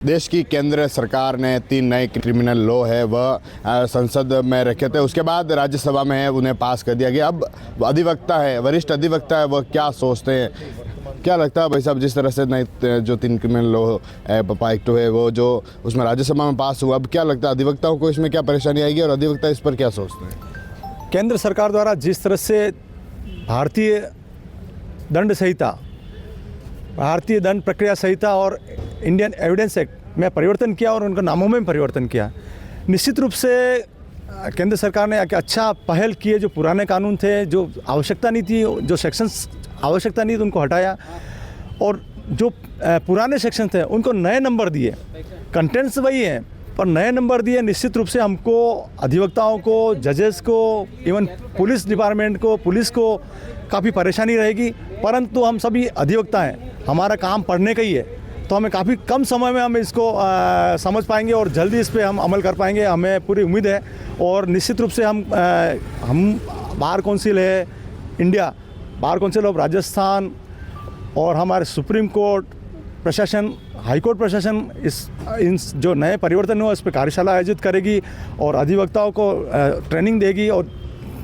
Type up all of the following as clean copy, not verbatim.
देश की केंद्र सरकार ने 3 नए क्रिमिनल लॉ है वह संसद में रखे थे, उसके बाद राज्यसभा में उन्हें पास कर दिया गया। अब अधिवक्ता है, वरिष्ठ अधिवक्ता है, वह क्या सोचते हैं, क्या लगता है भाई साहब, जिस तरह से नए जो 3 क्रिमिनल लॉ पपा एक्ट है वो जो उसमें राज्यसभा में पास हुआ, अब क्या लगता है अधिवक्ताओं को इसमें क्या परेशानी आएगी और अधिवक्ता इस पर क्या सोचते हैं? केंद्र सरकार द्वारा जिस तरह से भारतीय दंड संहिता, भारतीय दंड प्रक्रिया संहिता और इंडियन एविडेंस एक्ट में परिवर्तन किया और उनके नामों में परिवर्तन किया, निश्चित रूप से केंद्र सरकार ने एक अच्छा पहल की है। जो पुराने कानून थे, जो आवश्यकता नहीं थी, जो सेक्शंस आवश्यकता नहीं थी, उनको हटाया और जो पुराने सेक्शन थे उनको नए नंबर दिए। कंटेंट्स वही हैं पर नए नंबर दिए। निश्चित रूप से हमको, अधिवक्ताओं को, जजेस को, इवन पुलिस डिपार्टमेंट को, पुलिस को काफ़ी परेशानी रहेगी, परंतु हम सभी अधिवक्ता हैं, हमारा काम पढ़ने का ही है, तो हमें काफ़ी कम समय में हम इसको समझ पाएंगे और जल्दी इस पर हम अमल कर पाएंगे, हमें पूरी उम्मीद है। और निश्चित रूप से हम बार काउंसिल है India, bar council of Rajasthan और हमारे सुप्रीम कोर्ट प्रशासन, हाई कोर्ट प्रशासन इन जो नए परिवर्तन हुआ इस पर कार्यशाला आयोजित करेगी और अधिवक्ताओं को ट्रेनिंग देगी और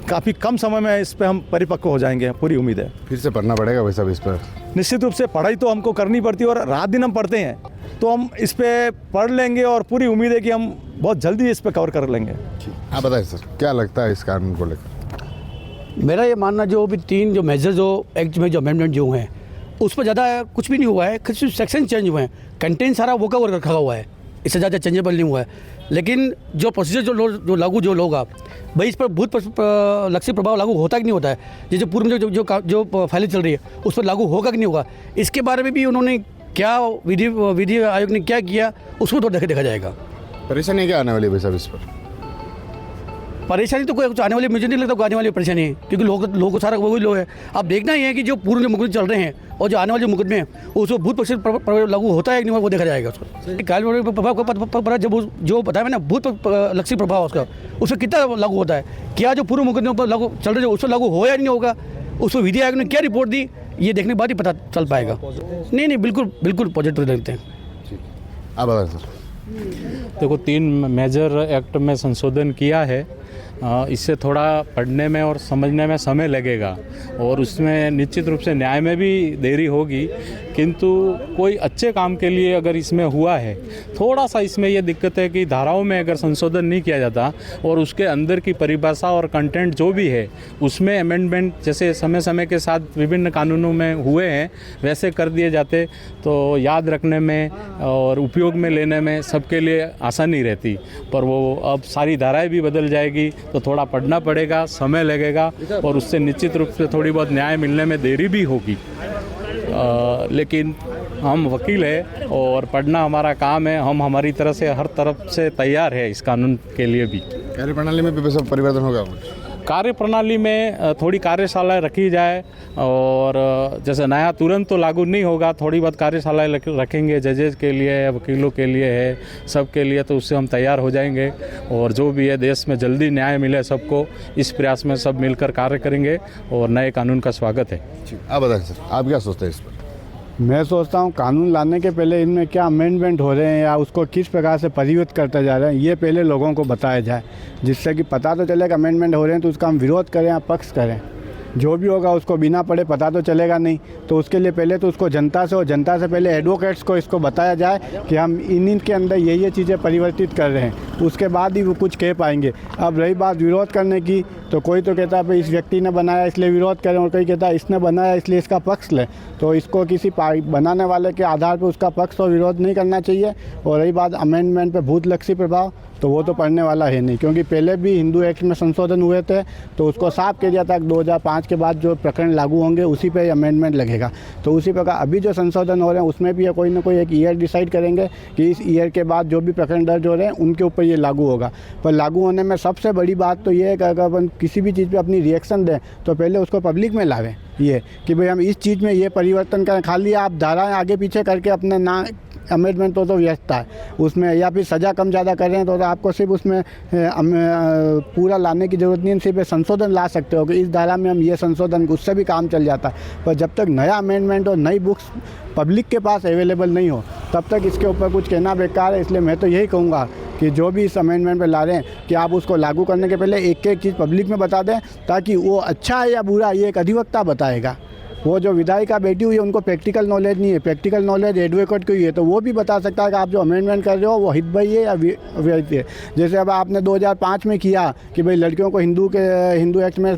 काफ़ी कम समय में इस पर हम परिपक्व हो जाएंगे, पूरी उम्मीद है। फिर से पढ़ना पड़ेगा भाई साहब इस पर? निश्चित रूप से पढ़ाई तो हमको करनी पड़ती है और रात दिन हम पढ़ते हैं, तो हम इस पे पढ़ लेंगे और पूरी उम्मीद है कि हम बहुत जल्दी इस पे कवर कर लेंगे। आप बताइए सर, क्या लगता है इस कानून को लेकर? मेरा ये मानना, जो भी 3 जो मेजर जो एक्ट में जो अमेंडमेंट जो हैं उस पर ज़्यादा कुछ भी नहीं हुआ है, सिर्फ सेक्शन चेंज हुए हैं, कंटेंट सारा वो कवर रखा हुआ है, इससे ज़्यादा चेंजेबल नहीं हुआ है। लेकिन जो प्रोसीजर जो लागू जो होगा भाई, इस पर भूत लक्षी प्रभाव लागू होता कि नहीं होता है, जैसे पूर्व में जो फाइलें चल रही है उस पर लागू होगा कि नहीं होगा, इसके बारे में भी उन्होंने क्या विधि आयोग ने क्या किया उसको तो देखा जाएगा। परेशानी क्या आने वाली है भाई साहब इस पर? परेशानी तो कोई कुछ आने वाली, मुझे नहीं लगता कोई आने वाली परेशानी है, क्योंकि लोगों को सारा वही लोग है। अब देखना ही है कि जो पूर्व जो मुकदमे चल रहे हैं और जो आने वाले मुकदमे हैं उसको भूत लागू होता है कि नहीं, वो देखा जाएगा। उसको काल प्रभाव जब जो बताया मैंने, भूत लक्षी प्रभाव उसका, उसमें कितना लागू होता है, क्या जो पूर्व मुकदमे पर लागू चल रहे उस पर लागू हो या नहीं होगा, उसको विधि आयोग ने क्या रिपोर्ट दी, ये देखने के बाद ही पता चल पाएगा। नहीं, बिल्कुल पॉजिटिव देखते हैं। आप बताएं सर। देखो, 3 मेजर एक्ट में संशोधन किया है, इससे थोड़ा पढ़ने में और समझने में समय लगेगा और उसमें निश्चित रूप से न्याय में भी देरी होगी, किंतु कोई अच्छे काम के लिए अगर इसमें हुआ है, थोड़ा सा इसमें ये दिक्कत है कि धाराओं में अगर संशोधन नहीं किया जाता और उसके अंदर की परिभाषा और कंटेंट जो भी है उसमें अमेंडमेंट जैसे समय समय के साथ विभिन्न कानूनों में हुए हैं वैसे कर दिए जाते तो याद रखने में और उपयोग में लेने में सबके लिए आसानी रहती। पर वो अब सारी धाराएं भी बदल जाएगी तो थोड़ा पढ़ना पड़ेगा, समय लगेगा और उससे निश्चित रूप से थोड़ी बहुत न्याय मिलने में देरी भी होगी। लेकिन हम वकील हैं और पढ़ना हमारा काम है, हम हमारी तरह से हर तरफ से तैयार है इस कानून के लिए भी। कार्यप्रणाली में भी सब परिवर्तन होगा? कार्यप्रणाली में थोड़ी कार्यशालाएं रखी जाए और जैसे नया तुरंत तो लागू नहीं होगा, थोड़ी बहुत कार्यशालाएं रखेंगे जजेस के लिए, वकीलों के लिए है, सब के लिए, तो उससे हम तैयार हो जाएंगे और जो भी है देश में जल्दी न्याय मिले सबको, इस प्रयास में सब मिलकर कार्य करेंगे और नए कानून का स्वागत है। आप बताएं सर, आप क्या सोचते हैं इस पर? मैं सोचता हूँ कानून लाने के पहले इनमें क्या अमेंडमेंट हो रहे हैं या उसको किस प्रकार से परिवर्तित करते जा रहे हैं, ये पहले लोगों को बताया जाए, जिससे कि पता तो चले कि अमेंडमेंट हो रहे हैं तो उसका हम विरोध करें या पक्ष करें। जो भी होगा उसको बिना पढ़े पता तो चलेगा नहीं, तो उसके लिए पहले तो उसको जनता से और जनता से पहले एडवोकेट्स को इसको बताया जाए कि हम इन के अंदर ये चीज़ें परिवर्तित कर रहे हैं, उसके बाद ही वो कुछ कह पाएंगे। अब रही बात विरोध करने की, तो कोई तो कहता है भाई इस व्यक्ति ने बनाया इसलिए विरोध करें और कोई कहता है इसने बनाया इसलिए इसका पक्ष लें, तो इसको किसी बनाने वाले के आधार पर उसका पक्ष और विरोध नहीं करना चाहिए। और रही बात अमेंडमेंट पर भूत लक्षी प्रभाव, तो वो तो पढ़ने वाला है नहीं, क्योंकि पहले भी हिंदू एक्ट में संशोधन हुए थे तो उसको साफ किया जाता है 2005 के बाद जो प्रकरण लागू होंगे उसी पे अमेंडमेंट लगेगा। तो उसी प्रकार अभी जो संशोधन हो रहे हैं उसमें भी कोई ना कोई एक ईयर डिसाइड करेंगे कि इस ईयर के बाद जो भी प्रकरण दर्ज हो रहे हैं उनके ऊपर ये लागू होगा। पर लागू होने में सबसे बड़ी बात तो ये है कि अगर अपन किसी भी चीज़ पर अपनी रिएक्शन दें तो पहले उसको पब्लिक में लावें, ये कि भाई हम इस चीज़ में ये परिवर्तन करें। खाली आप धाराएं आगे पीछे करके अपने ना अमेंडमेंट तो व्यवस्था है उसमें, या फिर सज़ा कम ज़्यादा कर रहे हैं तो आपको सिर्फ उसमें पूरा लाने की ज़रूरत नहीं है, सिर्फ संशोधन ला सकते हो कि इस धारा में हम ये संशोधन, उससे भी काम चल जाता है। पर जब तक नया अमेंडमेंट और नई बुक्स पब्लिक के पास अवेलेबल नहीं हो तब तक इसके ऊपर कुछ कहना बेकार है। इसलिए मैं तो यही कहूँगा कि जो भी इस अमेंडमेंट पे ला रहे हैं कि आप उसको लागू करने के पहले एक एक चीज़ पब्लिक में बता दें, ताकि वो अच्छा है या बुरा ये एक अधिवक्ता बताएगा। वो जो विधायिका बैठी हुई है उनको प्रैक्टिकल नॉलेज नहीं है, प्रैक्टिकल नॉलेज एडवोकेट को ही है, तो वो भी बता सकता है कि आप जो अमेंडमेंट कर रहे हो वो हितभई है या विहित है। जैसे अब आपने 2005 में किया कि भाई लड़कियों को हिंदू एक्ट में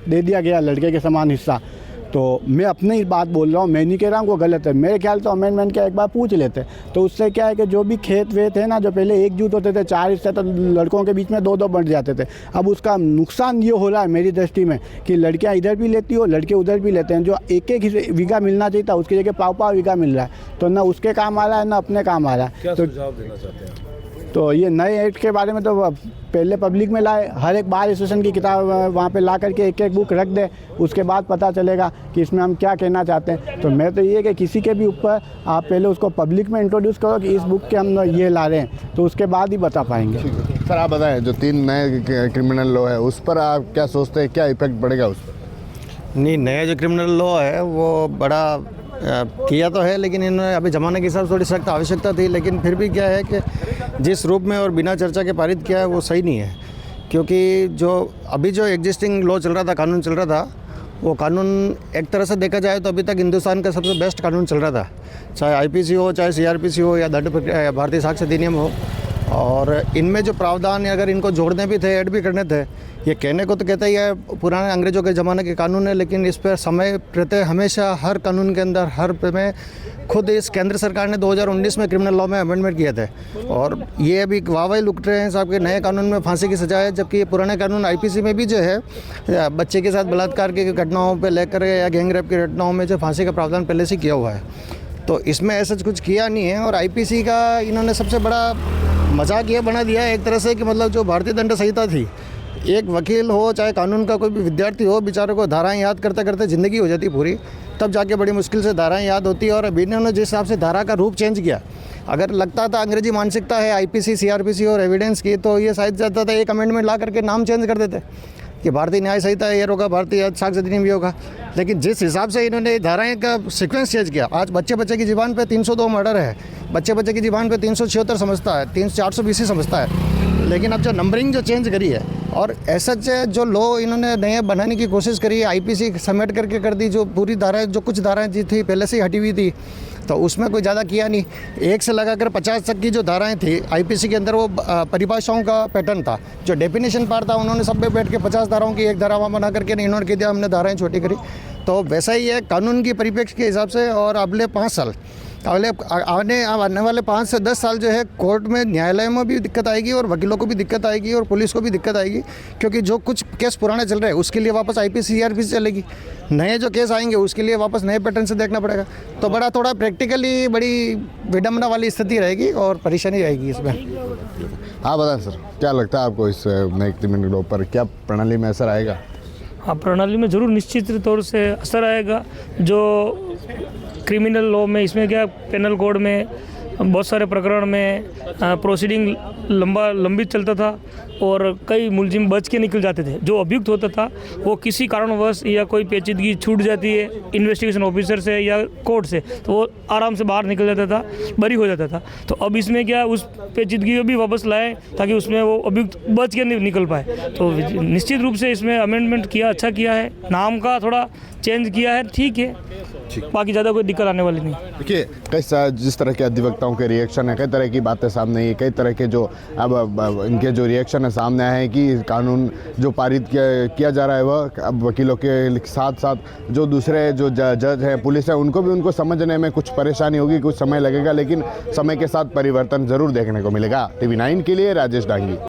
दे दिया गया लड़के के समान हिस्सा, तो मैं अपनी ही बात बोल रहा हूँ, मैं नहीं कह रहा हूँ वो गलत है। मेरे ख्याल से अमेंडमेंट का एक बार पूछ लेते तो उससे क्या है कि जो भी खेत वेत है ना, जो पहले एकजुट होते थे 4 हिस्से, तो लड़कों के बीच में 2-2 बंट जाते थे। अब उसका नुकसान ये हो रहा है मेरी दृष्टि में कि लड़कियाँ इधर भी लेती हो, लड़के उधर भी लेते हैं। जो एक एक बीघा मिलना चाहिए था उसकी जगह पाव बीघा मिल रहा है, तो ना उसके काम आ रहा है ना अपने काम आ रहा है। क्या सुझाव देना चाहते हैं? तो ये नए एक्ट के बारे में तो पहले पब्लिक में लाए, हर एक बार एसोसिएशन की किताब वहाँ पे ला करके एक एक बुक रख दे, उसके बाद पता चलेगा कि इसमें हम क्या कहना चाहते हैं। तो मैं तो ये कि किसी के भी ऊपर आप पहले उसको पब्लिक में इंट्रोड्यूस करो कि इस बुक के हम ये ला रहे हैं, तो उसके बाद ही बता पाएंगे। सर आप बताएं, जो 3 नए क्रिमिनल लॉ है उस पर आप क्या सोचते हैं, क्या इफेक्ट पड़ेगा उस पर? नहीं, नया जो क्रिमिनल लॉ है वो बड़ा किया तो है, लेकिन इन्होंने अभी ज़माने के हिसाब से थोड़ी सख्त आवश्यकता थी, लेकिन फिर भी क्या है कि जिस रूप में और बिना चर्चा के पारित किया है वो सही नहीं है। क्योंकि जो अभी जो एग्जिस्टिंग लॉ चल रहा था, कानून चल रहा था, वो कानून एक तरह से देखा जाए तो अभी तक हिंदुस्तान का सबसे बेस्ट कानून चल रहा था, चाहे आईपीसी हो, चाहे सीआरपीसी हो या भारतीय साक्ष्य अधिनियम हो। और इनमें जो प्रावधान अगर इनको जोड़ने भी थे, ऐड भी करने थे, ये कहने को तो कहता ही है पुराने अंग्रेज़ों के ज़माने के कानून है, लेकिन इस पर समय रहते हमेशा हर कानून के अंदर हर में खुद इस केंद्र सरकार ने 2019 में क्रिमिनल लॉ में अमेंडमेंट किए थे, और ये अभी वाहवाही लुट रहे हैं साहब के नए कानून में फांसी की सजा है, जबकि ये पुराने कानून आईपीसी में भी जो है बच्चे के साथ बलात्कार की घटनाओं पर लेकर या गैंग रेप की घटनाओं में जो फांसी का प्रावधान पहले से किया हुआ है। तो इसमें ऐसा कुछ किया नहीं है, और आईपीसी का इन्होंने सबसे बड़ा मजाक ये बना दिया है एक तरह से कि मतलब जो भारतीय दंड संहिता थी, एक वकील हो चाहे कानून का कोई भी विद्यार्थी हो, बेचारे को धाराएं याद करते करते ज़िंदगी हो जाती पूरी, तब जाके बड़ी मुश्किल से धाराएं याद होती है। और अभी इन्होंने जिस हिसाब से धारा का रूप चेंज किया, अगर लगता था अंग्रेजी मानसिकता है आईपीसी, सीआरपीसी और एविडेंस की, तो ये शायद जाता था एक अमेंडमेंट ला करके नाम चेंज कर देते कि भारतीय न्याय संहिता ये होगा, भारतीय साक्ष्य अधिनियम भी होगा। लेकिन जिस हिसाब से इन्होंने धाराएं का सीक्वेंस चेंज किया, आज बच्चे की ज़बान पे 302 मर्डर है, बच्चे की ज़बान पे 376 समझता है, 420 समझता है, लेकिन अब जो नंबरिंग जो चेंज करी है और ऐसा जो लॉ इन्होंने नए बनाने की कोशिश करी है, आईपीसी समेट करके कर दी, जो पूरी धाराएं जो कुछ धाराएं जी थी पहले से ही हटी हुई थी, तो उसमें कोई ज़्यादा किया नहीं। 1 से लगाकर 50 तक की जो धाराएं थी आईपीसी के अंदर, वो परिभाषाओं का पैटर्न था, जो डेफिनेशन पार्ट था उन्होंने सब में बैठ के 50 धाराओं की एक धारा बना करके इन्होंने कह दिया हमने धाराएं छोटी करी। तो वैसा ही है कानून की परिप्रेक्ष्य के हिसाब से। और अगले 5 साल आने वाले 5 से 10 साल जो है कोर्ट में, न्यायालय में भी दिक्कत आएगी और वकीलों को भी दिक्कत आएगी और पुलिस को भी दिक्कत आएगी, क्योंकि जो कुछ केस पुराने चल रहे हैं उसके लिए वापस आईपीसी सीआरपीसी चलेगी, नए जो केस आएंगे उसके लिए वापस नए पैटर्न से देखना पड़ेगा। तो बड़ा थोड़ा प्रैक्टिकली बड़ी विडम्बना वाली स्थिति रहेगी और परेशानी रहेगी इसमें। हाँ बताएं सर, क्या लगता है आपको इस नए क्रिमिनल लॉ पर क्या प्रणाली में असर आएगा? हाँ, प्रणाली में ज़रूर निश्चित तौर से असर आएगा। जो क्रिमिनल लॉ में, इसमें क्या पेनल कोड में बहुत सारे प्रकरण में प्रोसीडिंग लंबी चलता था और कई मुलजिम बच के निकल जाते थे। जो अभियुक्त होता था वो किसी कारणवश या कोई पेचीदगी छूट जाती है इन्वेस्टिगेशन ऑफिसर से या कोर्ट से, तो वो आराम से बाहर निकल जाता था, बरी हो जाता था। तो अब इसमें क्या उस पेचीदगी को भी वापस लाए ताकि उसमें वो अभियुक्त बच के निकल पाए। तो निश्चित रूप से इसमें अमेंडमेंट किया, अच्छा किया है, नाम का थोड़ा चेंज किया है, ठीक है, बाकी ज़्यादा कोई दिक्कत आने वाली नहीं। देखिए कई जिस तरह के अधिवक्ताओं के रिएक्शन है, कई तरह की बातें सामने आई, कई तरह के जो अब इनके जो रिएक्शन है सामने आए हैं कि कानून जो पारित किया जा रहा है वह अब वकीलों के साथ साथ जो दूसरे जो जज हैं, पुलिस है, उनको समझने में कुछ परेशानी होगी, कुछ समय लगेगा, लेकिन समय के साथ परिवर्तन ज़रूर देखने को मिलेगा। TV9 के लिए राजेश डांगी।